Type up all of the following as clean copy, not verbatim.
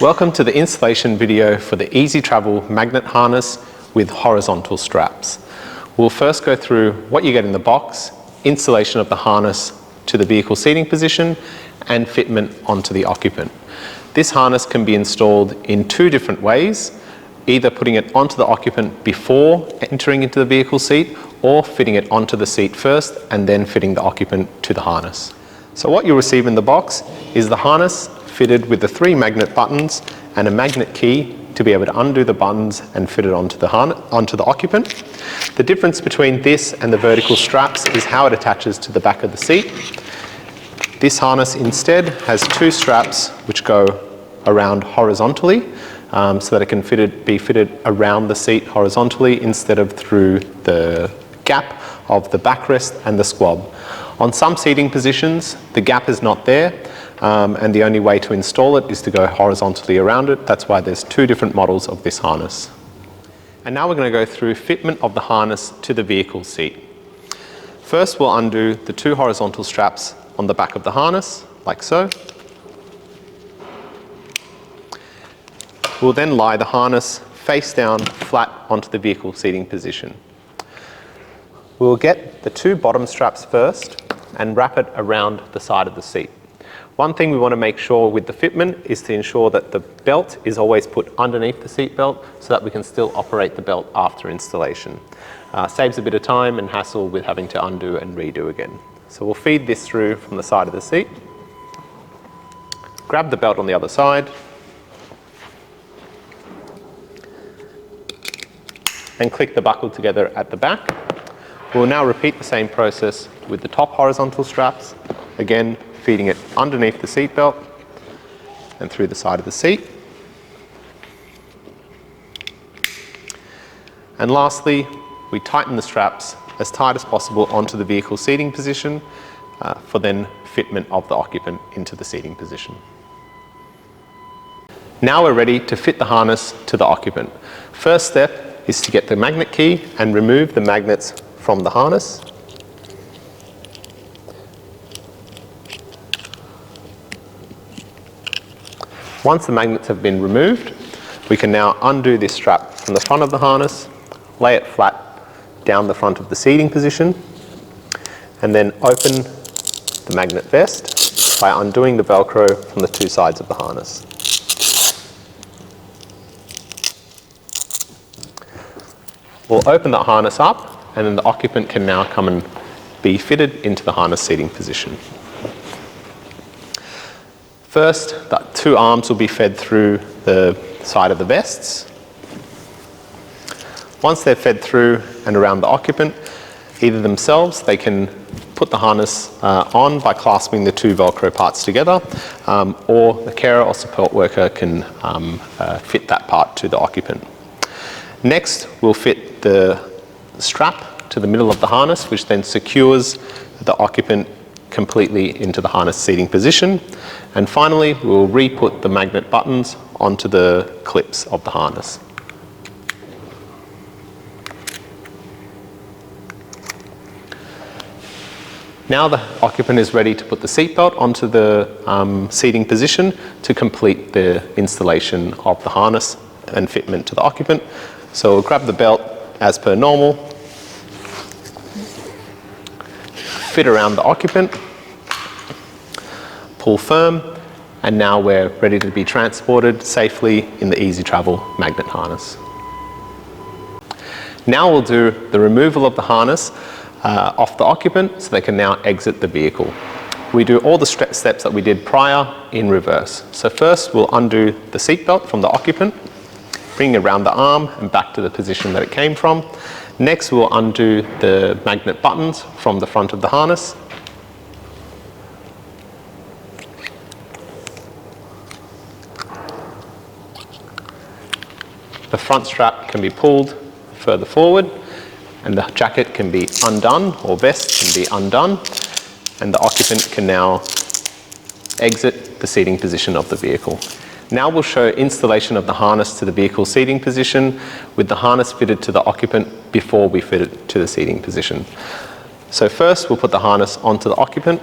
Welcome to the installation video for the Easy Travel magnet harness with horizontal straps. We'll first go through what you get in the box, installation of the harness to the vehicle seating position, and fitment onto the occupant. This harness can be installed in two different ways, either putting it onto the occupant before entering into the vehicle seat, or fitting it onto the seat first and then fitting the occupant to the harness. So what you'll receive in the box is the harness fitted with the 3 magnet buttons and a magnet key to be able to undo the buttons and fit it onto the occupant. The difference between this and the vertical straps is how it attaches to the back of the seat. This harness instead has 2 straps which go around horizontally, so that it can be fitted around the seat horizontally instead of through the gap of the backrest and the squab. On some seating positions, the gap is not there, and the only way to install it is to go horizontally around it. That's why there's 2 different models of this harness. And now we're going to go through fitment of the harness to the vehicle seat. First, we'll undo the 2 horizontal straps on the back of the harness, like so. We'll then lie the harness face down flat onto the vehicle seating position. We'll get the 2 bottom straps first and wrap it around the side of the seat. One thing we want to make sure with the fitment is to ensure that the belt is always put underneath the seat belt so that we can still operate the belt after installation. Saves a bit of time and hassle with having to undo and redo again. So we'll feed this through from the side of the seat, grab the belt on the other side, and click the buckle together at the back. We'll now repeat the same process with the top horizontal straps, again feeding it underneath the seat belt and through the side of the seat. And lastly, we tighten the straps as tight as possible onto the vehicle seating position for then fitment of the occupant into the seating position. Now we're ready to fit the harness to the occupant. First step is to get the magnet key and remove the magnets from the harness. Once the magnets have been removed, we can now undo this strap from the front of the harness, lay it flat down the front of the seating position, and then open the magnet vest by undoing the Velcro from the 2 sides of the harness. We'll open the harness up, and then the occupant can now come and be fitted into the harness seating position. First, the 2 arms will be fed through the side of the vests. Once they're fed through and around the occupant, either themselves, they can put the harness on by clasping the 2 Velcro parts together, or the carer or support worker can fit that part to the occupant. Next, we'll fit the strap to the middle of the harness, which then secures the occupant completely into the harness seating position. And finally, we'll re-put the magnet buttons onto the clips of the harness. Now the occupant is ready to put the seatbelt onto the seating position to complete the installation of the harness and fitment to the occupant. So we'll grab the belt as per normal, fit around the occupant, pull firm, and now we're ready to be transported safely in the Easy Travel magnet harness. Now we'll do the removal of the harness off the occupant so they can now exit the vehicle. We do all the steps that we did prior in reverse. So first we'll undo the seatbelt from the occupant, bring it around the arm and back to the position that it came from. Next, we'll undo the magnet buttons from the front of the harness. The front strap can be pulled further forward, and the jacket can be undone, or vest can be undone, and the occupant can now exit the seating position of the vehicle. Now we'll show installation of the harness to the vehicle seating position with the harness fitted to the occupant before we fit it to the seating position. So first we'll put the harness onto the occupant.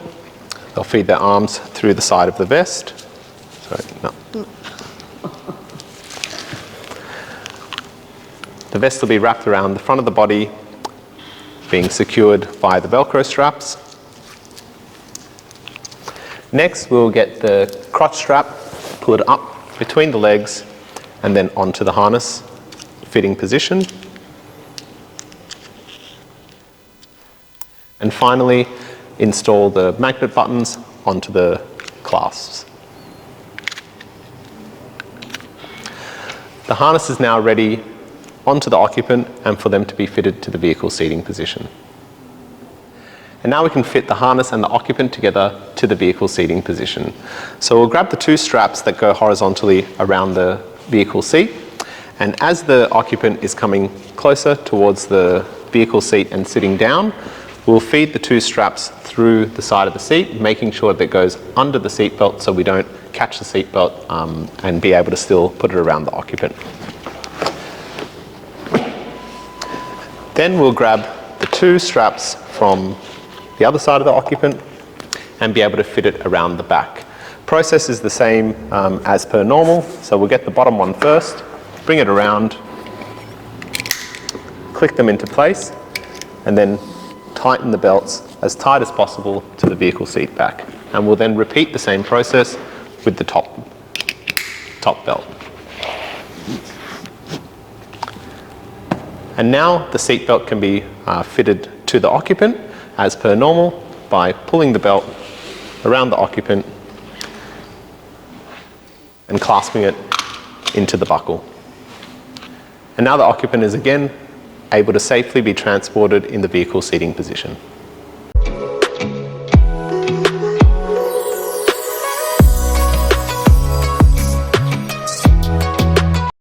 They'll feed their arms through the side of the vest. Sorry, no. The vest will be wrapped around the front of the body, being secured by the Velcro straps. Next, we'll get the crotch strap, pull it up between the legs, and then onto the harness fitting position. And finally, install the magnet buttons onto the clasps. The harness is now ready onto the occupant and for them to be fitted to the vehicle seating position. And now we can fit the harness and the occupant together to the vehicle seating position. So we'll grab the two straps that go horizontally around the vehicle seat, and as the occupant is coming closer towards the vehicle seat and sitting down, we'll feed the two straps through the side of the seat, making sure that it goes under the seat belt so we don't catch the seat belt and be able to still put it around the occupant. Then we'll grab the two straps from the other side of the occupant and be able to fit it around the back. Process is the same as per normal, so we'll get the bottom one first, bring it around, click them into place, and then tighten the belts as tight as possible to the vehicle seat back. And we'll then repeat the same process with the top belt. And now the seat belt can be fitted to the occupant as per normal by pulling the belt around the occupant and clasping it into the buckle. And now the occupant is again able to safely be transported in the vehicle seating position.